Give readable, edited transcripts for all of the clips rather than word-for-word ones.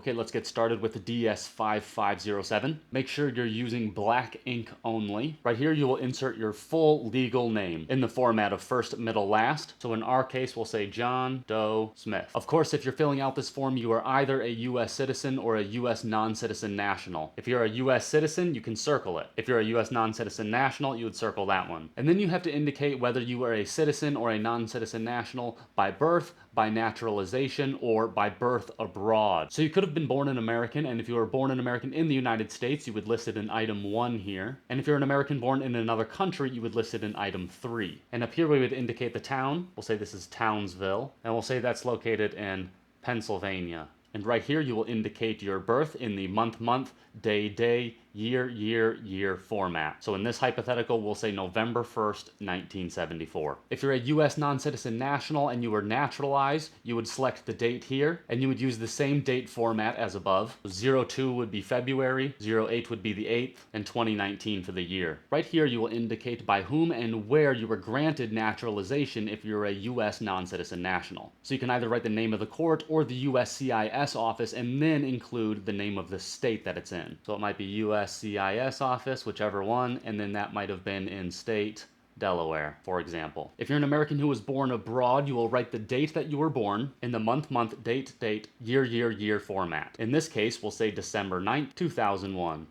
Okay, let's get started with the DS-5507. Make sure you're using black ink only. Right here, you will insert your full legal name in the format of first, middle, last. So in our case, we'll say John Doe Smith. Of course, if you're filling out this form, you are either a U.S. citizen or a U.S. non-citizen national. If you're a U.S. citizen, you can circle it. If you're a U.S. non-citizen national, you would circle that one. And then you have to indicate whether you are a citizen or a non-citizen national by birth, by naturalization, or by birth abroad. So you could have been born an American, and if you were born an American in the United States, you would list it in item 1 here. And if you're an American born in another country, you would list it in item 3. And up here we would indicate the town. We'll say this is Townsville, and we'll say that's located in Pennsylvania. And right here you will indicate your birth in the month, day, year format. So in this hypothetical, we'll say November 1st, 1974. If you're a U.S. non-citizen national and you were naturalized, you would select the date here, and you would use the same date format as above. 02 would be February, 08 would be the 8th, and 2019 for the year. Right here, you will indicate by whom and where you were granted naturalization if you're a U.S. non-citizen national. So you can either write the name of the court or the USCIS office and then include the name of the state that it's in. So it might be USCIS office, whichever one, and then that might have been in state Delaware, for example. If you're an American who was born abroad, you will write the date that you were born in the month, date, year format. In this case, we'll say December 9th, 2001.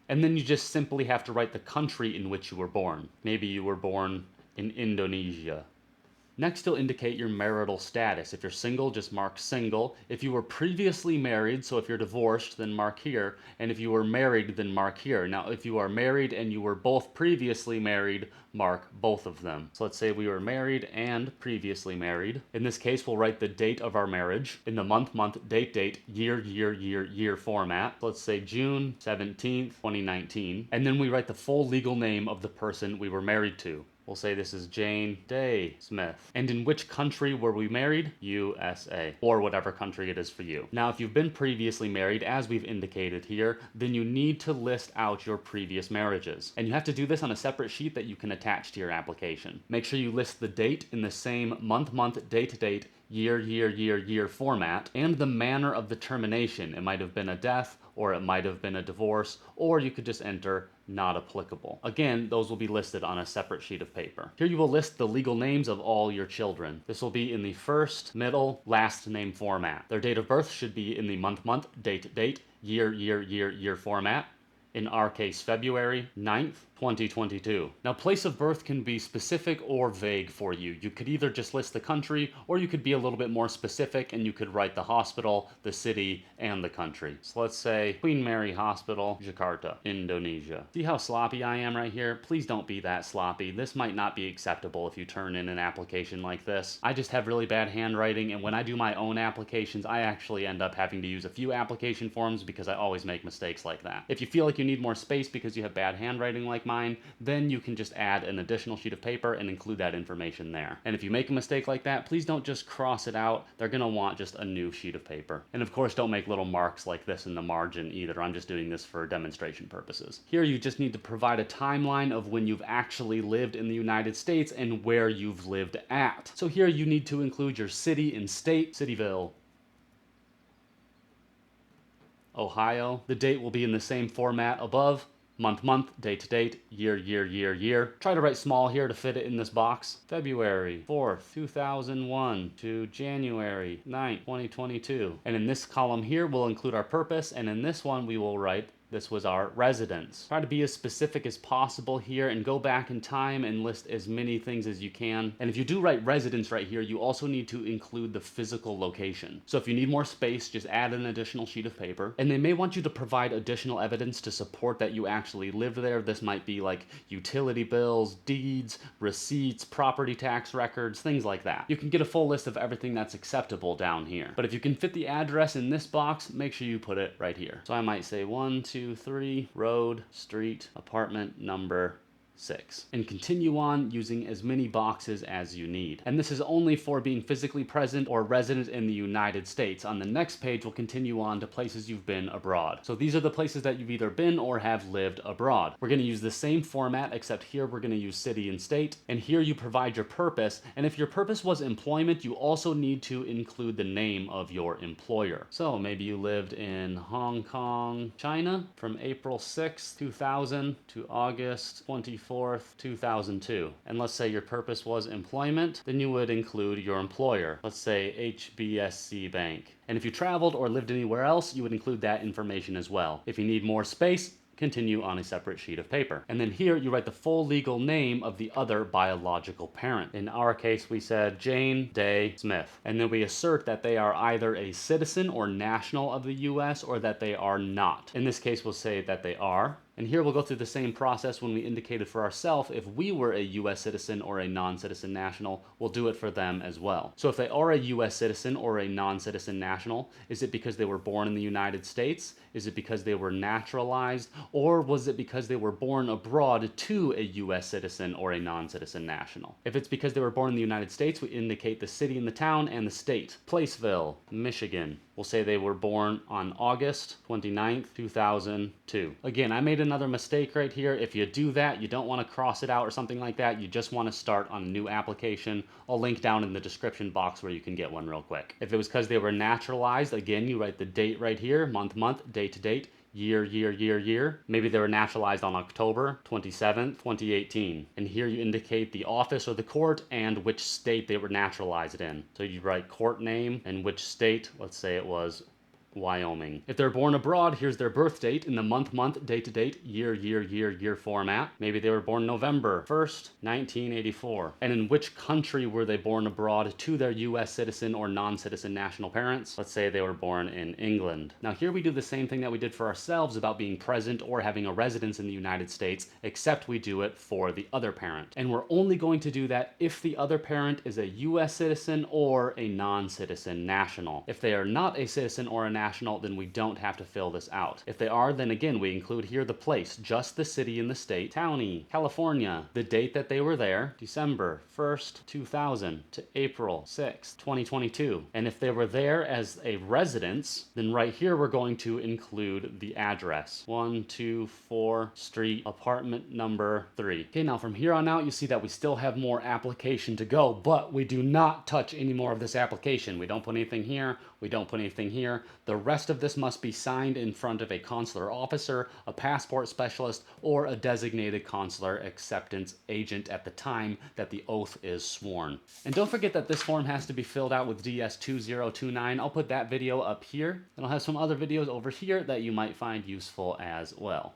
And then you just simply have to write the country in which you were born. Maybe you were born in Indonesia. Next, you'll indicate your marital status. If you're single, just mark single. If you were previously married, so if you're divorced, then mark here. And if you were married, then mark here. Now, if you are married and you were both previously married, mark both of them. So let's say we were married and previously married. In this case, we'll write the date of our marriage in the month, date, year format. So let's say June 17th, 2019. And then we write the full legal name of the person we were married to. We'll say this is Jane Day Smith. And in which country were we married? USA, or whatever country it is for you. Now, if you've been previously married, as we've indicated here, then you need to list out your previous marriages. And you have to do this on a separate sheet that you can attach to your application. Make sure you list the date in the same month, date, year format, and the manner of the termination. It might have been a death, or it might have been a divorce, or you could just enter not applicable. Again, those will be listed on a separate sheet of paper. Here you will list the legal names of all your children. This will be in the first, middle, last name format. Their date of birth should be in the month, date, year format. In our case, February 9th, 2022. Now, place of birth can be specific or vague for you. You could either just list the country, or you could be a little bit more specific and you could write the hospital, the city, and the country. So let's say Queen Mary Hospital, Jakarta, Indonesia. See how sloppy I am right here? Please don't be that sloppy. This might not be acceptable if you turn in an application like this. I just have really bad handwriting, and when I do my own applications, I actually end up having to use a few application forms because I always make mistakes like that. If you feel like you need more space because you have bad handwriting like mine, then you can just add an additional sheet of paper and include that information there. And if you make a mistake like that, please don't just cross it out. They're gonna want just a new sheet of paper. And of course, don't make little marks like this in the margin either. I'm just doing this for demonstration purposes. Here, you just need to provide a timeline of when you've actually lived in the United States and where you've lived at. So here you need to include your city and state, Cityville, Ohio. The date will be in the same format above. Month, date, year. Try to write small here to fit it in this box. February 4th, 2001 to January 9th, 2022. And in this column here, we'll include our purpose, and in this one, we will write this was our residence. Try to be as specific as possible here and go back in time and list as many things as you can. And if you do write residence right here, you also need to include the physical location. So if you need more space, just add an additional sheet of paper. And they may want you to provide additional evidence to support that you actually lived there. This might be like utility bills, deeds, receipts, property tax records, things like that. You can get a full list of everything that's acceptable down here. But if you can fit the address in this box, make sure you put it right here. So I might say 1, 2, 3, road, street, apartment number 6. And continue on using as many boxes as you need. And this is only for being physically present or resident in the United States. On the next page, we'll continue on to places you've been abroad. So these are the places that you've either been or have lived abroad. We're going to use the same format, except here we're going to use city and state. And here you provide your purpose. And if your purpose was employment, you also need to include the name of your employer. So maybe you lived in Hong Kong, China from April 6th, 2000 to August 24th, 2002. And let's say your purpose was employment, then you would include your employer. Let's say HBSC Bank. And if you traveled or lived anywhere else, you would include that information as well. If you need more space, continue on a separate sheet of paper. And then here you write the full legal name of the other biological parent. In our case, we said Jane Day Smith. And then we assert that they are either a citizen or national of the US or that they are not. In this case, we'll say that they are. And here we'll go through the same process when we indicated for ourselves if we were a US citizen or a non-citizen national, we'll do it for them as well. So if they are a US citizen or a non-citizen national, is it because they were born in the United States? Is it because they were naturalized? Or was it because they were born abroad to a US citizen or a non-citizen national? If it's because they were born in the United States, we indicate the city and the town and the state. Placeville, Michigan. We'll say they were born on August 29th, 2002. Again, I made another mistake right here. If you do that, you don't want to cross it out or something like that. You just want to start on a new application. I'll link down in the description box where you can get one real quick. If it was because they were naturalized, again, you write the date right here, month, date to date. Year. Maybe they were naturalized on October 27th, 2018. And here you indicate the office or the court and which state they were naturalized in. So you write court name and which state. Let's say it was Wyoming. If they're born abroad, here's their birth date in the month, date to date, year format. Maybe they were born November 1st, 1984. And in which country were they born abroad to their US citizen or non-citizen national parents? Let's say they were born in England. Now here we do the same thing that we did for ourselves about being present or having a residence in the United States, except we do it for the other parent. And we're only going to do that if the other parent is a US citizen or a non-citizen national. If they are not a citizen or a national, then we don't have to fill this out. If they are, then again, we include here the place, just the city and the state. County, California, the date that they were there, December 1st, 2000 to April 6th, 2022. And if they were there as a residence, then right here we're going to include the address. 124 Street, apartment number 3. Okay, now from here on out, you see that we still have more application to go, but we do not touch any more of this application. We don't put anything here. We don't put anything here. The rest of this must be signed in front of a consular officer, a passport specialist, or a designated consular acceptance agent at the time that the oath is sworn. And don't forget that this form has to be filled out with DS-5029. I'll put that video up here, and I'll have some other videos over here that you might find useful as well.